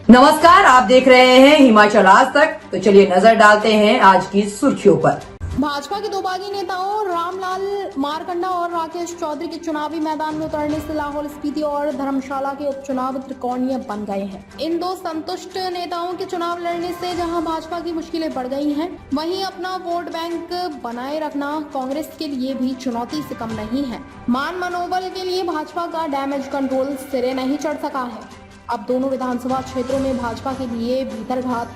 नमस्कार, आप देख रहे हैं हिमाचल आज तक। तो चलिए नजर डालते हैं आज की सुर्खियों पर। भाजपा के दो बागी नेताओं रामलाल मारकंडा और राकेश चौधरी के चुनावी मैदान में उतरने से लाहौल स्पीति और धर्मशाला के उपचुनाव त्रिकोणीय बन गए हैं। इन दो संतुष्ट नेताओं के चुनाव लड़ने से जहां भाजपा की मुश्किलें बढ़ गई हैं, वहीं अपना वोट बैंक बनाए रखना कांग्रेस के लिए भी चुनौती से कम नहीं है। मान मनोबल के लिए भाजपा का डैमेज कंट्रोल सिरे नहीं चढ़ सका है। अब दोनों विधानसभा क्षेत्रों में भाजपा के लिए भीतरघात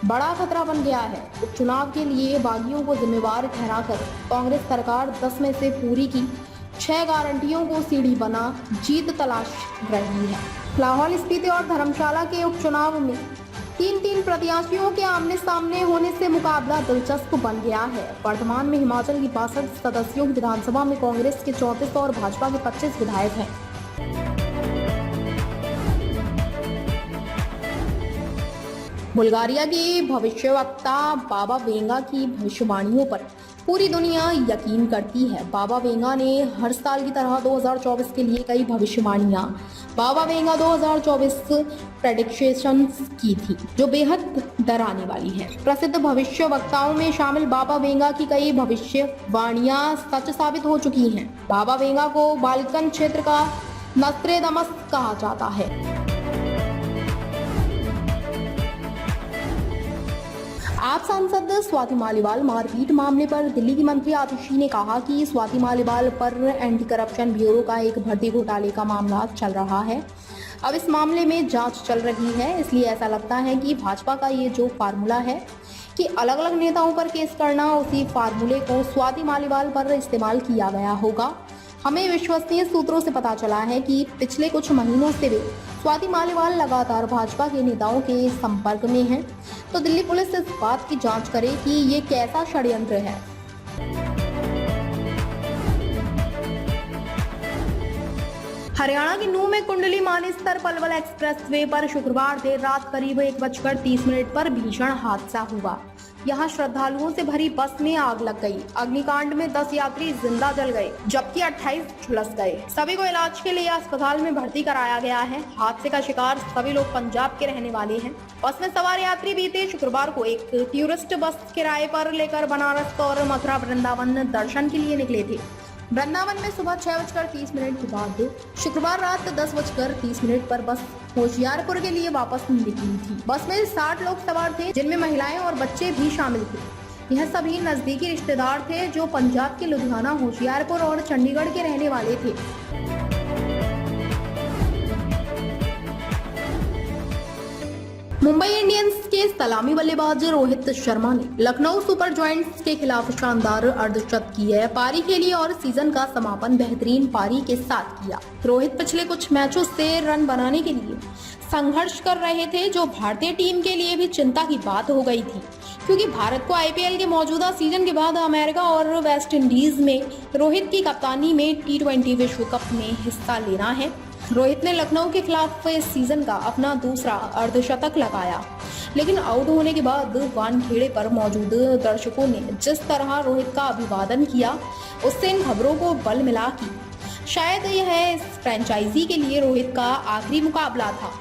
बड़ा खतरा बन गया है। उपचुनाव के लिए बागियों को जिम्मेवार ठहराकर कांग्रेस सरकार 10 में से पूरी की 6 गारंटियों को सीढ़ी बना जीत तलाश रही है। लाहौल स्पीति और धर्मशाला के उपचुनाव में तीन प्रत्याशियों के आमने सामने होने से मुकाबला दिलचस्प बन गया है। वर्तमान में हिमाचल की 62 सदस्यों की विधानसभा में कांग्रेस के 34 और भाजपा के 25 विधायक हैं। बुल्गारिया के भविष्यवक्ता बाबा वेंगा की भविष्यवाणियों पर पूरी दुनिया यकीन करती है। बाबा वेंगा ने हर साल की तरह 2024 के लिए कई भविष्यवाणियां बाबा वेंगा 2024 प्रेडिक्शंस की थी, जो बेहद डराने वाली है। प्रसिद्ध भविष्यवक्ताओं में शामिल बाबा वेंगा की कई भविष्यवाणियां सच साबित हो चुकी हैं। बाबा वेंगा को बाल्कन क्षेत्र का नस्त्रेदमस कहा जाता है। आप सांसद स्वाति मालीवाल मारपीट मामले पर दिल्ली की मंत्री आतिशी ने कहा कि स्वाति मालीवाल पर एंटी करप्शन ब्यूरो का एक भर्ती घोटाले का मामला चल रहा है। अब इस मामले में जांच चल रही है, इसलिए ऐसा लगता है कि भाजपा का ये जो फार्मूला है कि अलग अलग नेताओं पर केस करना, उसी फार्मूले को स्वाति मालीवाल पर इस्तेमाल किया गया होगा। हमें विश्वसनीय सूत्रों से पता चला है कि पिछले कुछ महीनों से भी स्वाति मालीवाल लगातार भाजपा के नेताओं के संपर्क में हैं। तो दिल्ली पुलिस इस बात की जांच करे कि ये कैसा षड्यंत्र है। हरियाणा के नूंह में कुंडली मानेसर पलवल एक्सप्रेसवे पर शुक्रवार देर रात करीब 1:30 पर भीषण हादसा हुआ। यहाँ श्रद्धालुओं से भरी बस में आग लग गई। अग्निकांड में 10 यात्री जिंदा जल गए, जबकि 28 झुलस गए। सभी को इलाज के लिए अस्पताल में भर्ती कराया गया है। हादसे का शिकार सभी लोग पंजाब के रहने वाले हैं। बस में सवार यात्री बीते शुक्रवार को एक टूरिस्ट बस किराए पर लेकर बनारस और मथुरा वृंदावन दर्शन के लिए निकले थे। वृंदावन में सुबह 6:30 के बाद शुक्रवार रात 10:30 पर बस होशियारपुर के लिए वापस निकली थी। बस में 60 लोग सवार थे, जिनमें महिलाएं और बच्चे भी शामिल थे। यह सभी नजदीकी रिश्तेदार थे जो पंजाब के लुधियाना, होशियारपुर और चंडीगढ़ के रहने वाले थे। मुंबई इंडियंस के सलामी बल्लेबाज रोहित शर्मा ने लखनऊ सुपर जायंट्स के खिलाफ शानदार अर्धशतकीय पारी खेली और सीजन का समापन बेहतरीन पारी के साथ किया। रोहित पिछले कुछ मैचों से रन बनाने के लिए संघर्ष कर रहे थे, जो भारतीय टीम के लिए भी चिंता की बात हो गई थी, क्योंकि भारत को आईपीएल के मौजूदा सीजन के बाद अमेरिका और वेस्ट इंडीज में रोहित की कप्तानी में T20 विश्व कप में हिस्सा लेना है। रोहित ने लखनऊ के खिलाफ इस सीजन का अपना दूसरा अर्धशतक लगाया, लेकिन आउट होने के बाद वानखेड़े पर मौजूद दर्शकों ने जिस तरह रोहित का अभिवादन किया, उससे इन खबरों को बल मिला कि शायद यह इस फ्रेंचाइजी के लिए रोहित का आखिरी मुकाबला था।